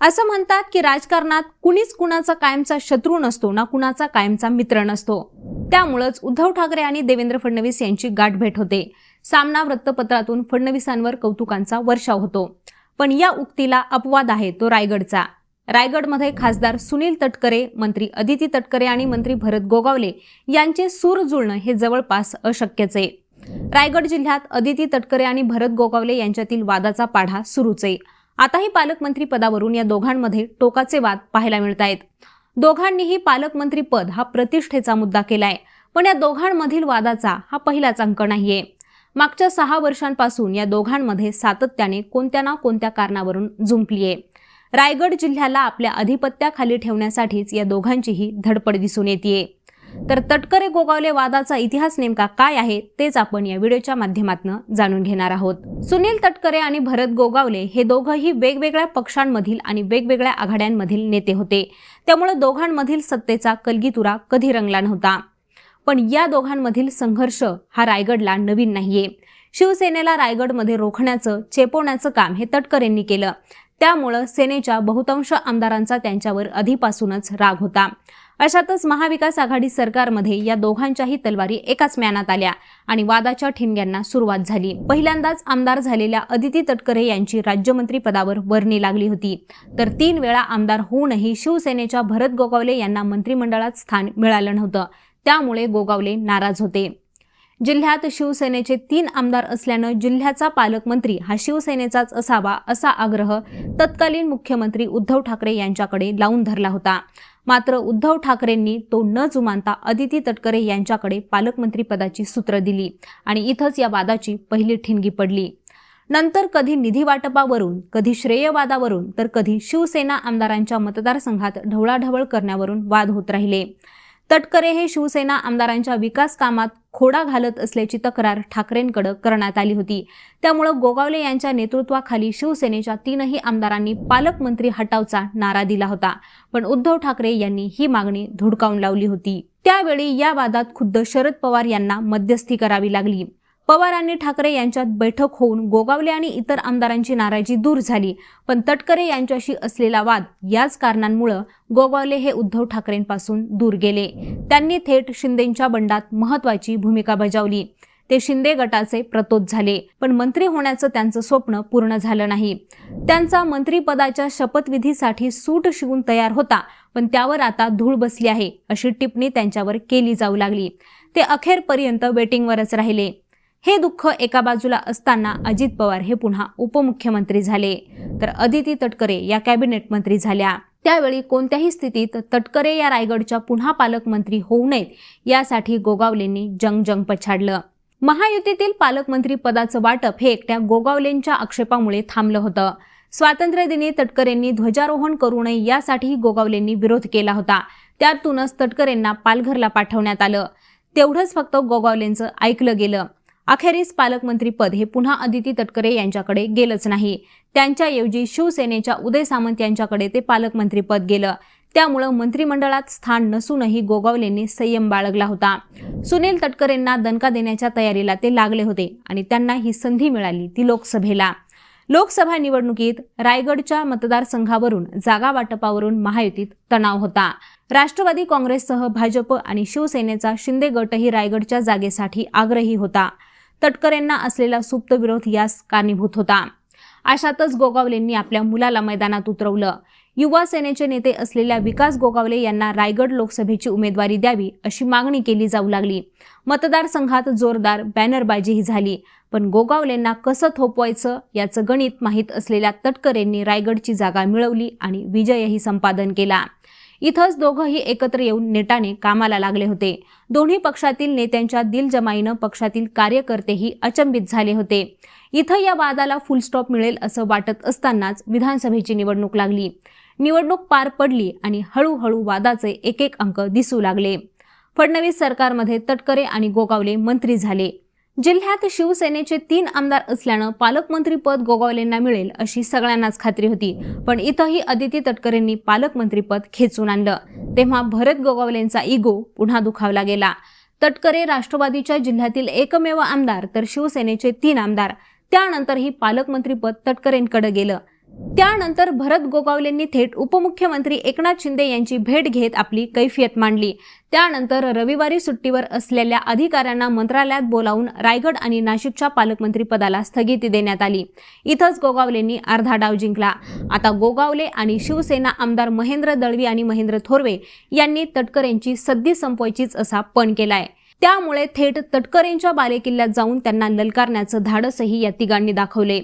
असं म्हणतात की राजकारणात कुणीच कुणाचा कायमचा शत्रू नसतो ना कुणाचा कायमचा मित्र नसतो। त्यामुळेच उद्धव ठाकरे आणि देवेंद्र फडणवीस यांची गाठभेट होते। सामना वृत्तपत्रातून फडणवीसांवर कौतुकांचा वर्षाव होतो। पण या उक्तीला अपवाद आहे तो रायगडचा। रायगडमध्ये खासदार सुनील तटकरे, मंत्री अदिती तटकरे आणि मंत्री भरत गोगावले यांचे सूर जुळणं हे जवळपास अशक्यच आहे। रायगड जिल्ह्यात अदिती तटकरे आणि भरत गोगावले यांच्यातील वादाचा पाढा सुरूच आहे। आताही पालकमंत्री पदावरून या दोघांमध्ये टोकाचे वाद पाहायला मिळतायत। दोघांनीही पालकमंत्री पद हा प्रतिष्ठेचा मुद्दा केलाय, पण या दोघांमधील वादाचा हा पहिलाच अंक नाहीये। मागच्या 6 वर्षांपासून या दोघांमध्ये सातत्याने कोणत्या ना कोणत्या कारणावरून जुंपलीये। रायगड जिल्ह्याला आपल्या अधिपत्याखाली ठेवण्यासाठीच या दोघांचीही धडपड दिसून येतेय। तर तटकरे गोगावले वादाचा इतिहास नेमका काय आहे तेच आपण या व्हिडिओच्या माध्यमातून जाणून घेणार आहोत। सुनील तटकरे आणि भरत गोगावले हे दोघंही वेगवेगळ्या पक्षांमधील आणि वेगवेगळ्या आघाड्यांमधील नेते होते, त्यामुळे दोघांमधील सत्तेचा कलगीतुरा कधी रंगला नव्हता। पण या दोघांमधील संघर्ष हा रायगडला नवीन नाहीये। शिवसेनेला रायगडमध्ये रोखण्याचं, चेपवण्याचं काम हे तटकरेंनी केलं। त्यामुळे सेनेच्या बहुतांश आमदारांचा त्यांच्यावर आधीपासूनच राग होता। अशातच महाविकास आघाडी सरकारमध्ये या दोघांच्याही तलवारी एकाच म्यानात आल्या आणि वादाच्या ठिणग्यांना सुरुवात झाली। पहिल्यांदाच आमदार झालेल्या अदिती तटकरे यांची राज्यमंत्री पदावर वर्णी लागली होती, तर 3 वेळा आमदार होऊनही शिवसेनेच्या भरत गोगावले यांना मंत्रिमंडळात स्थान मिळालं नव्हतं। त्यामुळे गोगावले नाराज होते। जिल्ह्यात शिवसेनेचे 3 आमदार असल्यानं जिल्ह्याचा पालकमंत्री हा शिवसेनेचाच असावा असा आग्रह तत्कालीन मुख्यमंत्री उद्धव ठाकरे यांच्याकडे लावून धरला होता। मात्र उद्धव ठाकरेंनी तो न जुमानता अदिती तटकरे यांच्याकडे पालकमंत्री पदाची सूत्र दिली आणि इथंच या वादाची पहिली ठिणगी पडली। नंतर कधी निधी वाटपावरून, कधी श्रेयवादावरून, तर कधी शिवसेना आमदारांच्या मतदारसंघात ढवळाढवळ करण्यावरून वाद होत राहिले। तटकरे हे शिवसेना आमदारांच्या विकास कामात खोडा घालत असल्याची तक्रार ठाकरेंकडे करण्यात आली होती। त्यामुळे गोगावले यांच्या नेतृत्वाखाली शिवसेनेच्या 3ही आमदारांनी पालकमंत्री हटावचा नारा दिला होता, पण उद्धव ठाकरे यांनी ही मागणी धुडकावून लावली होती। त्यावेळी या वादात खुद्द शरद पवार यांना मध्यस्थी करावी लागली। पवार आणि ठाकरे यांच्यात बैठक होऊन गोगावले आणि इतर आमदारांची नाराजी दूर झाली, पण तटकरे यांच्याशी असलेला वाद याच कारणांमुळे गोगावले हे उद्धव ठाकरेंपासून दूर गेले। त्यांनी थेट शिंदेंच्या बंडात महत्त्वाची भूमिका बजावली। ते शिंदे गटाचे प्रतोद झाले, पण मंत्री होण्याचं त्यांचं स्वप्न पूर्ण झालं नाही। त्यांचा मंत्रिपदाच्या शपथविधीसाठी सूट शिवून तयार होता, पण त्यावर आता धूळ बसली आहे अशी टिप्पणी त्यांच्यावर केली जाऊ लागली। ते अखेरपर्यंत वेटिंगवरच राहिले। हे दुःख एका बाजूला असताना अजित पवार हे पुन्हा उपमुख्यमंत्री झाले, तर अदिती तटकरे या कॅबिनेट मंत्री झाल्या। त्यावेळी कोणत्याही स्थितीत तटकरे या रायगडच्या पुन्हा पालकमंत्री होऊ नयेत यासाठी गोगावलेंनी जंग पछाडलं। महायुतीतील पालकमंत्री पदाचं वाटप हे एकट्या गोगावलेंच्या आक्षेपामुळे थांबलं होतं। स्वातंत्र्यदिनी तटकरेंनी ध्वजारोहण करू नये यासाठी गोगावलेंनी विरोध केला होता। त्यातूनच तटकरेंना पालघरला पाठवण्यात आलं। तेवढंच फक्त गोगावलेंचं ऐकलं गेलं। अखेरीस पालकमंत्री पद हे पुन्हा अदिती तटकरे यांच्याकडे गेलंच नाही। त्यांच्याऐवजी शिवसेनेच्या उदय सामंत यांच्याकडे ते पालकमंत्री पद गेलं। त्यामुळे मंत्रिमंडळात स्थान नसूनही गोगावलेंनी संयम बाळगला होता। सुनील तटकरेंना दणका देण्याच्या तयारीला ते लागले होते आणि त्यांना ही संधी मिळाली ती लोकसभेला। लोकसभा निवडणुकीत रायगडच्या मतदारसंघावरून जागा वाटपावरून महायुतीत तणाव होता। राष्ट्रवादी काँग्रेससह भाजप आणि शिवसेनेचा शिंदे गटही रायगडच्या जागेसाठी आग्रही होता। तटकरेंना असलेला सुप्त विरोध यास कारणीभूत होता। अशातच गोगावलेंनी आपल्या मुलाला मैदानात उतरवलं। युवा सेनेचे नेते असलेल्या विकास गोगावले यांना रायगड लोकसभेची उमेदवारी द्यावी अशी मागणी केली जाऊ लागली। मतदारसंघात जोरदार बॅनरबाजीही झाली, पण गोगावलेंना कसं थोपवायचं याचं गणित माहीत असलेल्या तटकरेंनी रायगडची जागा मिळवली आणि विजयही संपादन केला। इथंच दोघंही एकत्र येऊन नेटाने कामाला लागले होते। दोन्ही पक्षातील नेत्यांच्या दिलजमाईनं पक्षातील कार्यकर्तेही अचंबित झाले होते। इथं या वादाला फुल स्टॉप मिळेल असं वाटत असतानाच विधानसभेची निवडणूक लागली। निवडणूक पार पडली आणि हळूहळू वादाचे एक अंक दिसू लागले। फडणवीस सरकारमध्ये तटकरे आणि गोगावले मंत्री झाले। जिल्ह्यात शिवसेनेचे 3 आमदार असल्यानं पालकमंत्रीपद गोगावलेंना मिळेल अशी सगळ्यांनाच खात्री होती, पण इथंही अदिती तटकरेंनी पालकमंत्रीपद खेचून आणलं। तेव्हा भरत गोगावलेंचा इगो पुन्हा दुखावला गेला। तटकरे राष्ट्रवादीच्या जिल्ह्यातील एकमेव आमदार, तर शिवसेनेचे 3 आमदार। त्यानंतरही पालकमंत्रीपद तटकरेंकडे गेलं। त्यानंतर भरत गोगावलेंनी थेट उपमुख्यमंत्री एकनाथ शिंदे यांची भेट घेत आपली कैफियत मांडली। त्यानंतर रविवारी सुट्टीवर असलेल्या अधिकाऱ्यांना मंत्रालयात बोलावून रायगड आणि नाशिकच्या पालकमंत्री पदाला स्थगिती देण्यात आली। इथंच गोगावलेंनी अर्धा डाव जिंकला। आता गोगावले आणि शिवसेना आमदार महेंद्र दळवी आणि महेंद्र थोरवे यांनी तटकरेंची सद्दी संपवायचीच असा पण केलाय। त्यामुळे थेट तटकरेंच्या बालेकिल्ल्यात जाऊन त्यांना ललकारण्याचं धाडसही या तिघांनी दाखवले।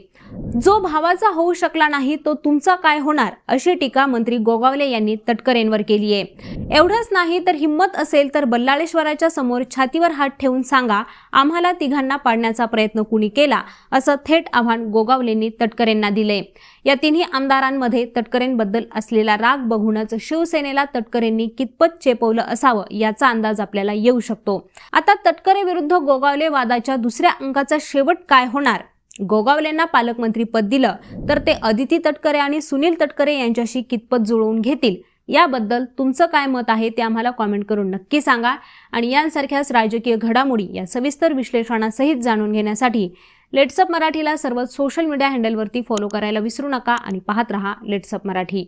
जो भावाचा होऊ शकला नाही तो तुमचा काय होणार, अशी टीका मंत्री गोगावले यांनी तटकरेंवर केली आहे। एवढंच नाही तर हिम्मत असेल तर बल्लाळेश्वराच्या समोर छातीवर हात ठेवून सांगा आम्हाला तिघांना पाडण्याचा प्रयत्न कुणी केला, असं थेट आव्हान गोगावलेंनी तटकरेंना दिले। या तिन्ही आमदारांमध्ये तटकरेंबद्दल असलेला राग बघूनच शिवसेनेला तटकरेंनी कितपत चेपवलं असावं याचा अंदाज आपल्याला येऊ शकतो। आता तटकरे विरुद्ध गोगावले वादाच्या दुसऱ्या अंकाचा शेवट काय होणार? गोगावलेंना पालकमंत्री पद दिलं तर ते अदिती तटकरे आणि सुनील तटकरे यांच्याशी कितपत जुळवून घेतील, याबद्दल तुमचं काय मत आहे ते आम्हाला कॉमेंट करून नक्की सांगा। आणि यांसारख्याच राजकीय घडामोडी या सविस्तर विश्लेषणासहित जाणून घेण्यासाठी लेट्सअप मराठीला सर्व सोशल मीडिया हँडलवरती फॉलो करायला विसरू नका आणि पाहत रहा लेट्सअप मराठी।